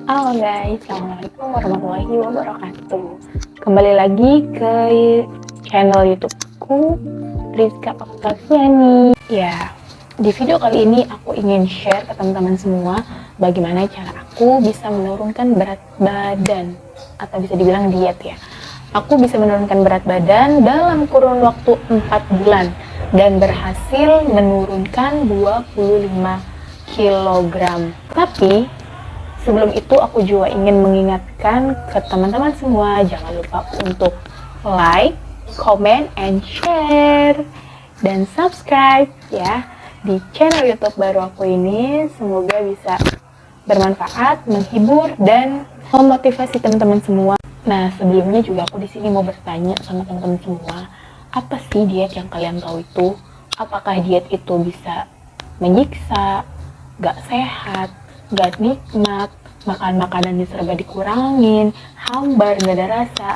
Halo guys, Assalamualaikum warahmatullahi wabarakatuh. Kembali lagi ke channel YouTubeku, Rizka Oktaviani. Ya, di video kali ini aku ingin share ke teman-teman semua bagaimana cara aku bisa menurunkan berat badan atau bisa dibilang diet ya. Aku bisa menurunkan berat badan dalam kurun waktu 4 bulan dan berhasil menurunkan 25 kg. Tapi sebelum itu aku juga ingin mengingatkan ke teman-teman semua, jangan lupa untuk like, comment, and share, dan subscribe ya di channel YouTube baru aku ini. Semoga bisa bermanfaat, menghibur, dan memotivasi teman-teman semua. Nah, sebelumnya juga aku di sini mau bertanya sama teman-teman semua, apa sih diet yang kalian tahu itu? Apakah diet itu bisa menyiksa, gak sehat, gak nikmat, makan makanan serba dikurangin, hambar, gak ada rasa?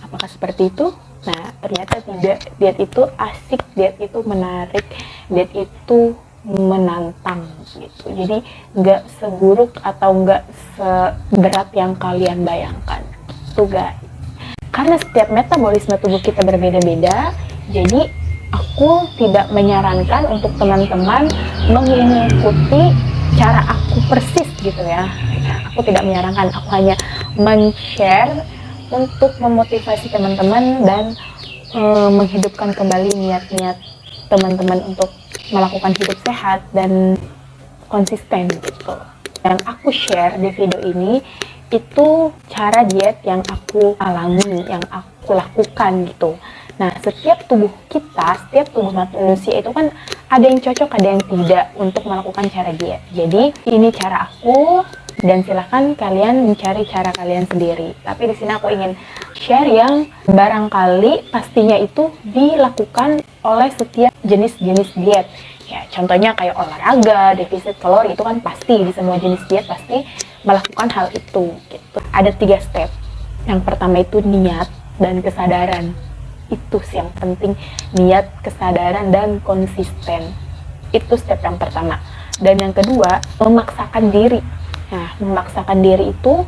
Apakah seperti itu? Nah, ternyata tidak. Diet itu asik, diet itu menarik, diet itu menantang gitu. Jadi gak seburuk atau gak seberat yang kalian bayangkan tuh guys. Karena setiap metabolisme tubuh kita berbeda-beda, jadi aku tidak menyarankan untuk teman-teman mengikuti cara aku persis gitu ya. Aku tidak menyarankan, aku hanya men-share untuk memotivasi teman-teman dan menghidupkan kembali niat-niat teman-teman untuk melakukan hidup sehat dan konsisten gitu. Yang aku share di video ini itu cara diet yang aku alami, yang aku lakukan gitu. Nah, setiap tubuh kita, setiap tubuh manusia itu kan ada yang cocok, ada yang tidak untuk melakukan cara diet. Jadi, ini cara aku dan silahkan kalian mencari cara kalian sendiri. Tapi di sini aku ingin share yang barangkali pastinya itu dilakukan oleh setiap jenis-jenis diet. Ya, contohnya kayak olahraga, defisit kalori itu kan pasti di semua jenis diet pasti melakukan hal itu gitu. Ada 3 step. Yang pertama itu niat dan kesadaran. Itu sih yang penting, niat, kesadaran, dan konsisten. Itu step yang pertama. Dan yang kedua, memaksakan diri. Nah, memaksakan diri itu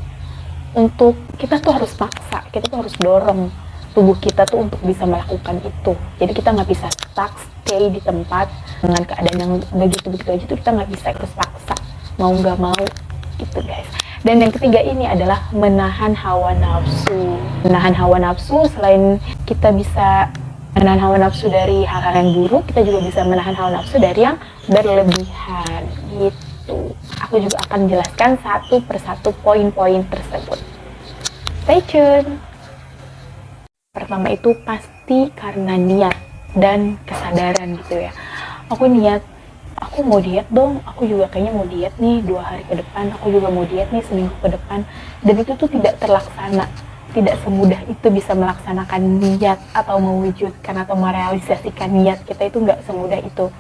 untuk kita tuh harus paksa, kita tuh harus dorong tubuh kita tuh untuk bisa melakukan itu. Jadi kita nggak bisa stuck, stay di tempat dengan keadaan yang begitu-begitu aja tuh kita nggak bisa, terus paksa, mau nggak mau gitu guys. Dan yang ketiga ini adalah menahan hawa nafsu. Menahan hawa nafsu, selain kita bisa menahan hawa nafsu dari hal-hal yang buruk, kita juga bisa menahan hawa nafsu dari yang berlebihan gitu. Aku juga akan jelaskan satu persatu poin-poin tersebut. Stay tune. Pertama itu pasti karena niat dan kesadaran gitu ya. Aku niat, aku mau diet dong, aku juga kayaknya mau diet nih 2 hari ke depan, aku juga mau diet nih seminggu ke depan. Dan itu tuh tidak terlaksana, tidak semudah itu bisa melaksanakan niat atau mewujudkan atau merealisasikan niat kita, itu nggak semudah itu.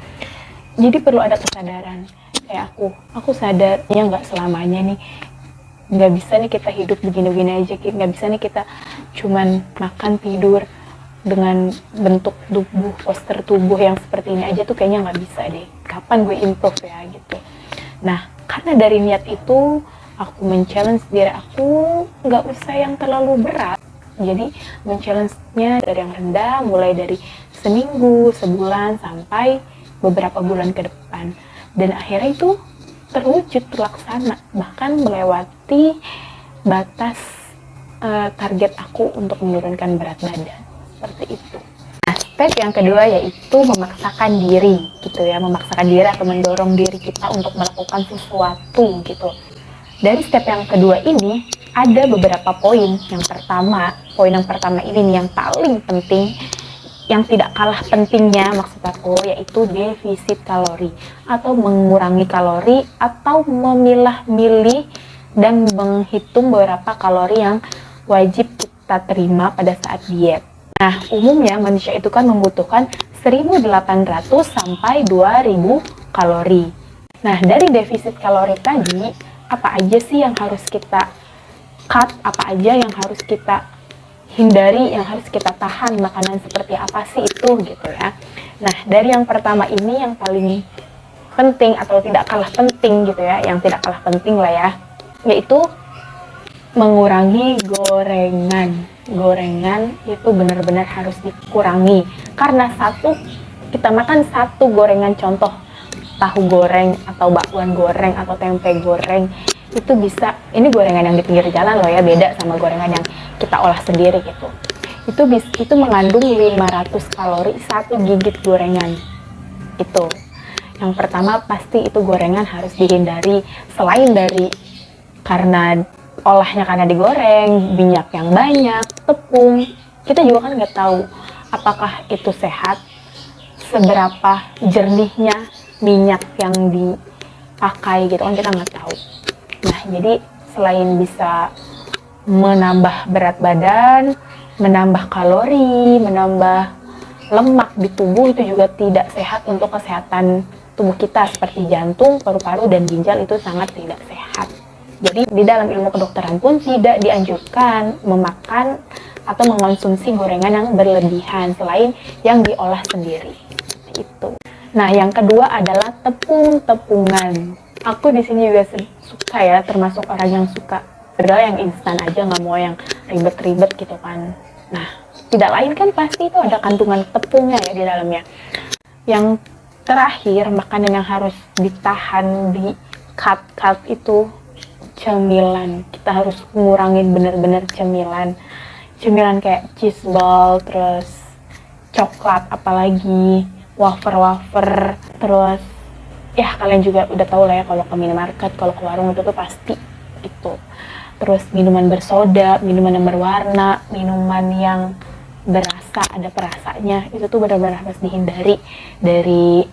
Jadi perlu ada kesadaran. Kayak aku sadar ya nggak selamanya nih, nggak bisa nih kita hidup begini-begini aja, nggak bisa nih kita cuman makan tidur dengan bentuk tubuh, poster tubuh yang seperti ini aja tuh kayaknya nggak bisa deh. Kapan gue improve ya gitu. Nah, karena dari niat itu aku men-challenge diri aku, nggak usah yang terlalu berat. Jadi men-challenge-nya dari yang rendah, mulai dari seminggu, sebulan, sampai beberapa bulan ke depan. Dan akhirnya itu terwujud, terlaksana, bahkan melewati batas target aku untuk menurunkan berat badan seperti itu. Nah, step yang kedua yaitu memaksakan diri gitu ya, memaksakan diri atau mendorong diri kita untuk melakukan sesuatu gitu. Dari step yang kedua ini ada beberapa poin. Poin yang pertama ini nih yang paling penting, yang tidak kalah pentingnya maksud aku, yaitu defisit kalori atau mengurangi kalori atau memilah-milih dan menghitung beberapa kalori yang wajib kita terima pada saat diet. Nah, umumnya manusia itu kan membutuhkan 1.800 sampai 2.000 kalori. Nah, dari defisit kalori tadi, apa aja sih yang harus kita cut, apa aja yang harus kita hindari, yang harus kita tahan, makanan seperti apa sih itu gitu ya. Nah, dari yang pertama ini yang paling penting atau tidak kalah penting gitu ya, yang tidak kalah penting lah ya, yaitu mengurangi gorengan itu benar-benar harus dikurangi, karena kita makan satu gorengan, contoh tahu goreng atau bakwan goreng atau tempe goreng, itu bisa, ini gorengan yang di pinggir jalan loh ya, beda sama gorengan yang kita olah sendiri gitu. Itu mengandung 500 kalori satu gigit gorengan. Itu yang pertama, pasti itu gorengan harus dihindari. Selain dari karena olahnya karena digoreng, minyak yang banyak, tepung, kita juga kan nggak tahu apakah itu sehat, seberapa jernihnya minyak yang dipakai gitu kan, kita nggak tahu. Nah, jadi selain bisa menambah berat badan, menambah kalori, menambah lemak di tubuh, itu juga tidak sehat untuk kesehatan tubuh kita, seperti jantung, paru-paru, dan ginjal, itu sangat tidak sehat. Jadi di dalam ilmu kedokteran pun tidak dianjurkan memakan atau mengonsumsi gorengan yang berlebihan selain yang diolah sendiri. Itu. Nah, yang kedua adalah tepung-tepungan. Aku di sini juga suka ya, termasuk orang yang suka segala yang instan aja, nggak mau yang ribet-ribet gitu kan. Nah, tidak lain kan pasti itu ada kandungan tepungnya ya di dalamnya. Yang terakhir, makanan yang harus ditahan, di cut itu cemilan. Kita harus ngurangin bener-bener cemilan kayak cheese ball, terus coklat, apalagi wafer, terus ya kalian juga udah tahu lah ya, kalau ke minimarket, kalau ke warung itu tuh pasti itu. Terus minuman bersoda, minuman yang berwarna, minuman yang berasa, ada perasanya, itu tuh benar-benar harus dihindari dari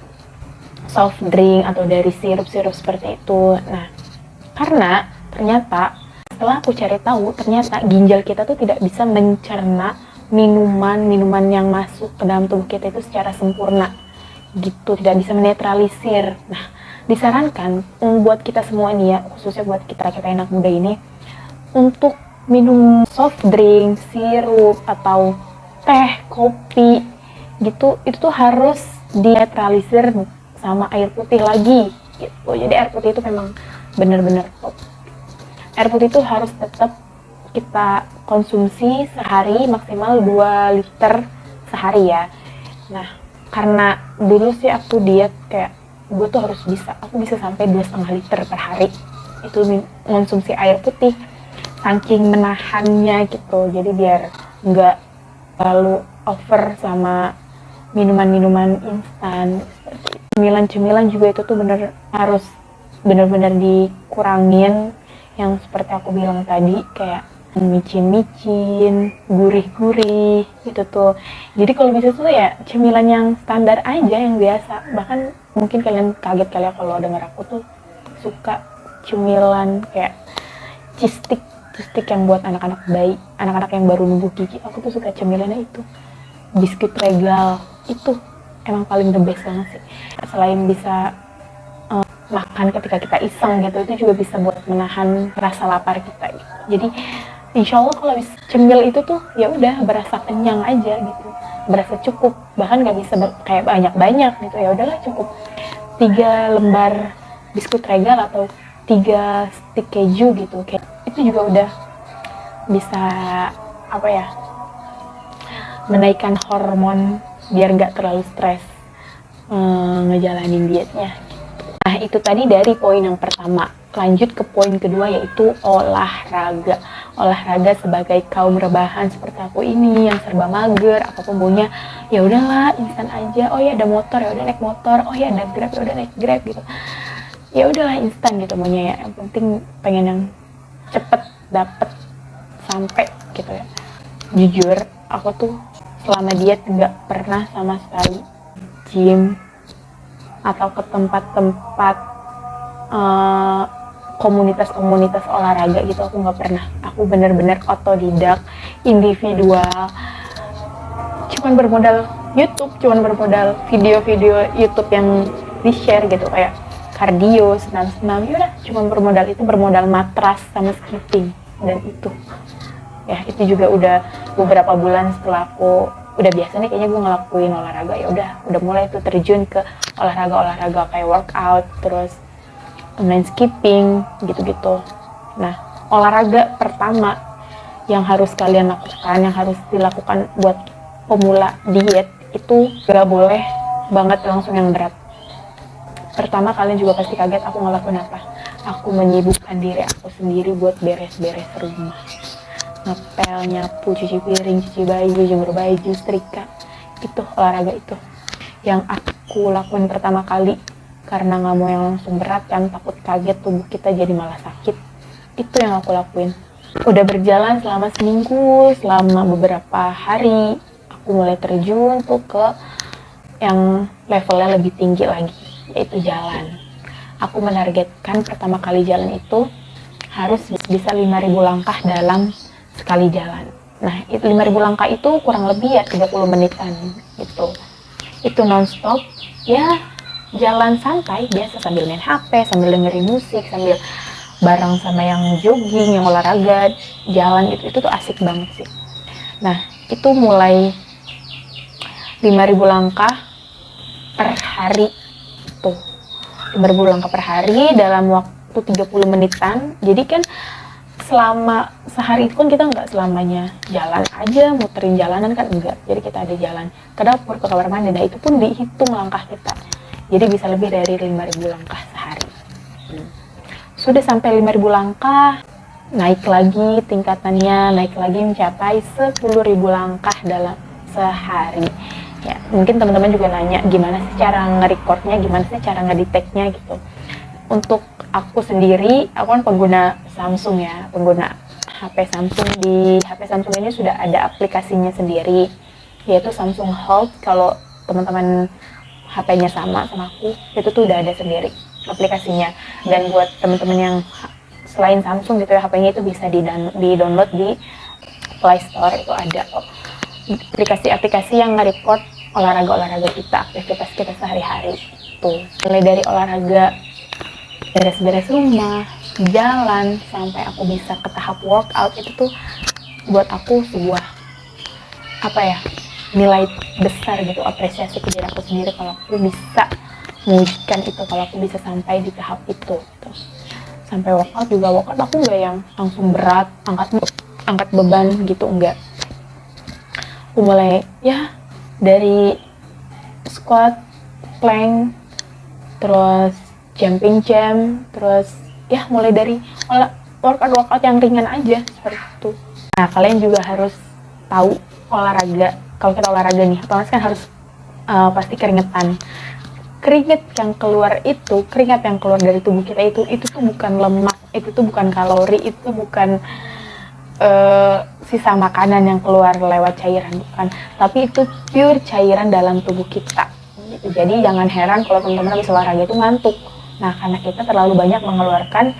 soft drink atau dari sirup-sirup seperti itu. Nah, karena ternyata setelah aku cari tahu, ternyata ginjal kita tuh tidak bisa mencerna minuman yang masuk ke dalam tubuh kita itu secara sempurna gitu, tidak bisa menetralisir. Nah, disarankan buat kita semua ini ya, khususnya buat kita anak muda ini, untuk minum soft drink, sirup, atau teh, kopi gitu, itu tuh harus dinetralisir sama air putih lagi gitu. Jadi air putih itu memang benar-benar top. Air putih itu harus tetap kita konsumsi sehari maksimal 2 liter sehari ya. Nah, karena dulu sih aku diet, kayak gue tuh harus aku bisa sampai 2,5 liter per hari itu konsumsi air putih, saking menahannya gitu. Jadi biar nggak terlalu over sama minuman-minuman instan seperti itu. Cemilan juga itu tuh harus bener-bener dikurangin, yang seperti aku bilang tadi, kayak micin-micin, gurih-gurih gitu tuh. Jadi kalau bisa tuh ya cemilan yang standar aja, yang biasa. Bahkan mungkin kalian kaget kali ya kalau denger aku tuh suka cemilan kayak cheese stick yang buat anak-anak bayi, anak-anak yang baru numbuh gigi. Aku tuh suka cemilannya itu. Biskuit regal itu emang paling the best banget sih. Selain bisa makan ketika kita iseng gitu, itu juga bisa buat menahan rasa lapar kita gitu. Jadi insya Allah kalau cemil itu tuh ya udah berasa kenyang aja gitu, berasa cukup, bahkan nggak bisa kayak banyak gitu. Ya udahlah, cukup 3 lembar biskuit regal atau 3 stik keju gitu, kayak itu juga udah bisa menaikkan hormon biar nggak terlalu stres ngejalanin dietnya. Nah, itu tadi dari poin yang pertama. Lanjut ke poin kedua, yaitu olahraga. Olahraga sebagai kaum rebahan seperti aku ini yang serba mager, apapun maunya ya udahlah instan aja. Oh ya ada motor, ya udah naik motor. Oh ya ada Grab, ya udah naik Grab gitu. Ya udahlah instan gitu maunya ya. Yang penting pengen yang cepet dapet sampai gitu ya. Jujur, aku tuh selama diet nggak pernah sama sekali gym atau ke tempat-tempat komunitas-komunitas olahraga gitu. Aku nggak pernah. Aku bener-bener otodidak, individual, cuman bermodal YouTube, cuman bermodal video-video YouTube yang di-share gitu, kayak kardio, senam-senam. Yaudah, cuman bermodal matras sama skipping. Dan itu ya, itu juga udah beberapa bulan setelah aku udah biasa nih kayaknya gue ngelakuin olahraga, ya udah mulai tuh terjun ke olahraga kayak workout, terus main skipping gitu-gitu. Nah, olahraga pertama yang harus kalian lakukan, yang harus dilakukan buat pemula diet itu gak boleh banget langsung yang berat. Pertama kalian juga pasti kaget aku ngelakuin apa. Aku menyibukkan diri aku sendiri buat beres-beres rumah, ngepel, nyapu, cuci piring, cuci baju, jemur baju, setrika. Itu olahraga itu yang aku lakuin pertama kali, karena nggak mau yang langsung berat kan, takut kaget tubuh kita jadi malah sakit. Itu yang aku lakuin. Udah berjalan selama seminggu, selama beberapa hari aku mulai terjun tuh ke yang levelnya lebih tinggi lagi, yaitu jalan. Aku menargetkan pertama kali jalan itu harus bisa 5.000 langkah dalam sekali jalan. Nah, itu 5.000 langkah itu kurang lebih ya 30 menitan gitu. Itu nonstop, ya jalan santai biasa sambil main HP, sambil dengerin musik, sambil bareng sama yang jogging, yang olahraga, jalan gitu. Itu tuh asik banget sih. Nah, itu mulai 5.000 langkah per hari tuh. 5.000 langkah per hari dalam waktu 30 menitan. Jadi kan selama sehari itu kan kita nggak selamanya jalan aja, muterin jalanan kan, enggak. Jadi kita ada jalan ke dapur, ke kamar mandi, nah itu pun dihitung langkah kita. Jadi bisa lebih dari 5.000 langkah sehari. Sudah sampai 5.000 langkah, naik lagi tingkatannya, naik lagi mencapai 10.000 langkah dalam sehari. Ya, mungkin teman-teman juga nanya gimana sih cara nge-recordnya, gimana sih cara ngedetectnya gitu. Untuk aku sendiri, aku kan pengguna Samsung ya, pengguna HP Samsung. Di HP Samsung ini sudah ada aplikasinya sendiri, yaitu Samsung Health. Kalau teman-teman HP-nya sama aku, itu tuh udah ada sendiri aplikasinya. Dan buat teman-teman yang selain Samsung gitu ya, HP-nya itu bisa di-download di Play Store, itu ada aplikasi-aplikasi yang nge-record olahraga-olahraga kita, aktivitas kita sehari-hari. Tuh, mulai dari olahraga beres-beres rumah, jalan, sampai aku bisa ke tahap workout, itu tuh buat aku sebuah nilai besar gitu, apresiasi ke diri aku sendiri kalau aku bisa mewujudkan itu, kalau aku bisa sampai di tahap itu gitu. Sampai workout aku nggak yang langsung berat, angkat beban gitu, enggak. Aku mulai ya dari squat, plank, terus jumping jam, terus ya mulai dari workout yang ringan aja seperti itu. Nah, kalian juga harus tahu olahraga. Kalau kita olahraga nih, otomatis kan harus pasti keringetan. Keringat yang keluar dari tubuh kita itu tuh bukan lemak, itu tuh bukan kalori, itu bukan sisa makanan yang keluar lewat cairan, bukan, tapi itu pure cairan dalam tubuh kita gitu. Jadi jangan heran kalau teman-teman habis olahraga itu ngantuk. Nah, karena kita terlalu banyak mengeluarkan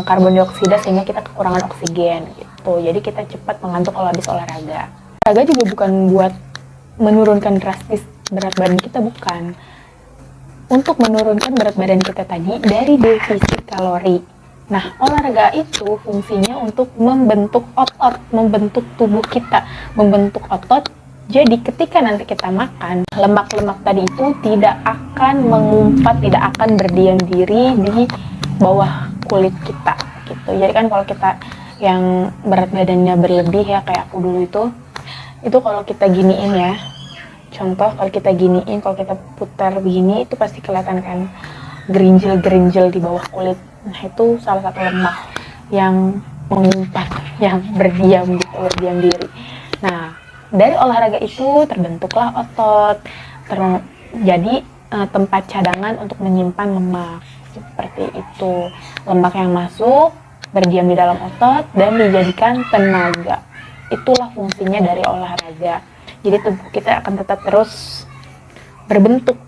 karbon dioksida sehingga kita kekurangan oksigen gitu. Jadi kita cepat mengantuk kalau habis olahraga. Olahraga juga bukan buat menurunkan drastis berat badan kita, bukan. Untuk menurunkan berat badan kita tadi dari defisit kalori. Nah, olahraga itu fungsinya untuk membentuk otot, membentuk tubuh kita, membentuk otot. Jadi ketika nanti kita makan, lemak-lemak tadi itu tidak akan mengumpat, tidak akan berdiam diri di bawah kulit kita gitu. Jadi kan kalau kita yang berat badannya berlebih ya, kayak aku dulu itu kalau kita giniin ya, contoh kalau kita giniin, kalau kita putar begini, itu pasti kelihatan kan gerinjel-gerinjel di bawah kulit. Nah, itu salah satu lemak yang mengumpat, yang berdiam diri. Nah, dari olahraga itu terbentuklah otot, jadi tempat cadangan untuk menyimpan lemak. Seperti itu, lemak yang masuk berdiam di dalam otot dan dijadikan tenaga. Itulah fungsinya dari olahraga. Jadi tubuh kita akan tetap terus terbentuk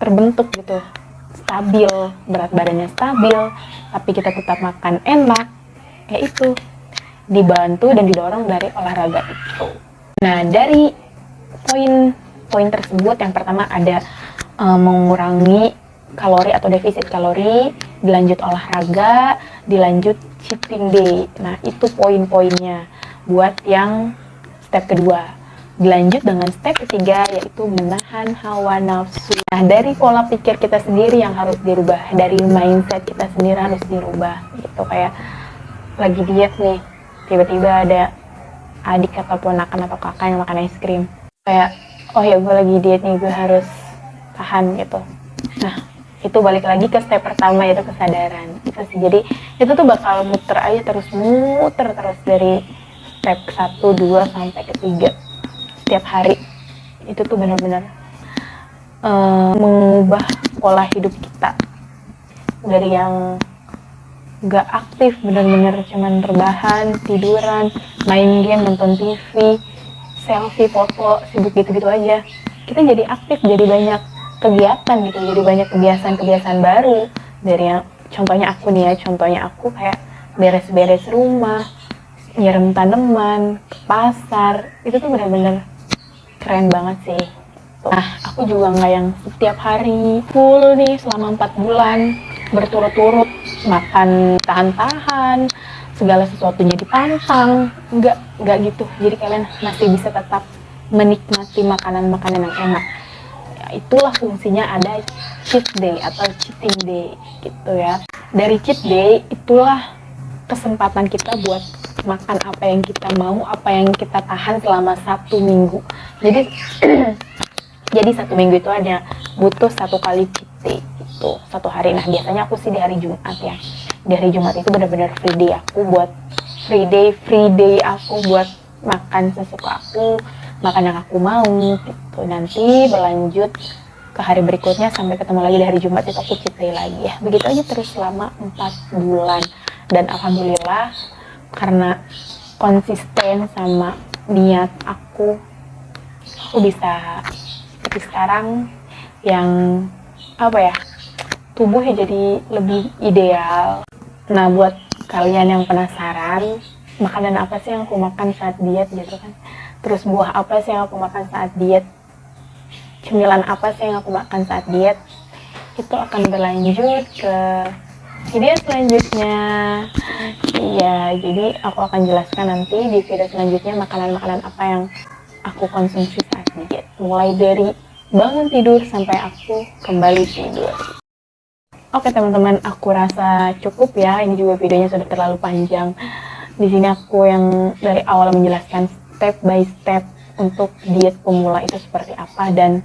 gitu, stabil, berat badannya stabil, tapi kita tetap makan enak, yaitu dibantu dan didorong dari olahraga itu. Nah, dari poin tersebut, yang pertama ada mengurangi kalori atau defisit kalori, dilanjut olahraga, dilanjut cheating day. Nah, itu poin-poinnya buat yang step kedua. Dilanjut dengan step ketiga, yaitu menahan hawa nafsu. Nah, dari pola pikir kita sendiri yang harus dirubah, dari mindset kita sendiri harus dirubah gitu. Kayak lagi diet nih, tiba-tiba ada adik atau ponakan atau kakak yang makan es krim, kayak oh ya gue lagi diet nih, gue harus tahan gitu. Nah itu balik lagi ke step pertama, yaitu kesadaran itu sih. Jadi itu tuh bakal muter aja terus, muter terus dari step 1, 2 sampai ke 3 setiap hari. Itu tuh benar-benar mengubah pola hidup kita dari yang gak aktif, bener-bener cuman rebahan, tiduran, main game, nonton TV, selfie, foto, sibuk gitu-gitu aja. Kita jadi aktif, jadi banyak kegiatan gitu, jadi banyak kebiasaan-kebiasaan baru. Dari yang contohnya aku nih ya, contohnya aku kayak beres-beres rumah, nyiram tanaman, ke pasar, itu tuh bener-bener keren banget sih. Nah, aku juga nggak yang setiap hari full nih selama 4 bulan berturut-turut makan tahan-tahan, segala sesuatunya dipantang, nggak gitu. Jadi kalian masih bisa tetap menikmati makanan-makanan yang enak. Ya, itulah fungsinya ada cheat day atau cheating day gitu ya. Dari cheat day itulah kesempatan kita buat makan apa yang kita mau, apa yang kita tahan selama 1 minggu. Jadi jadi 1 minggu itu ada butuh 1 kali cheat day gitu, 1 hari. Nah biasanya aku sih di hari Jumat ya. Di hari Jumat itu benar-benar free day aku buat free day aku buat makan sesuka aku, makan yang aku mau gitu. Nanti berlanjut ke hari berikutnya sampai ketemu lagi di hari Jumat, itu aku cheat day lagi ya. Begitu aja terus selama 4 bulan. Dan alhamdulillah karena konsisten sama niat aku bisa seperti sekarang yang apa ya, tubuhnya jadi lebih ideal. Nah buat kalian yang penasaran makanan apa sih yang aku makan saat diet gitu kan, terus buah apa sih yang aku makan saat diet, cemilan apa sih yang aku makan saat diet, itu akan berlanjut ke video selanjutnya. Iya, jadi aku akan jelaskan nanti di video selanjutnya makanan-makanan apa yang aku konsumsi saat diet, mulai dari bangun tidur sampai aku kembali tidur. Oke teman-teman, aku rasa cukup ya. Ini juga videonya sudah terlalu panjang. Di sini aku yang dari awal menjelaskan step by step untuk diet pemula itu seperti apa dan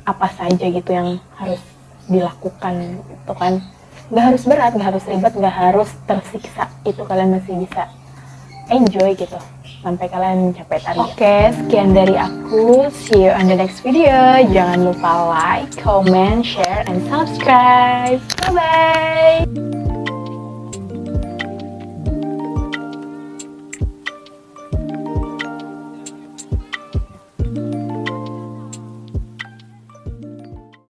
apa saja gitu yang harus dilakukan gitu kan. Gak harus berat, gak harus ribet, gak harus tersiksa. Itu kalian masih bisa enjoy gitu sampai kalian mencapai target. Oke, sekian dari aku. See you on the next video. Jangan lupa like, comment, share, and subscribe. Bye bye.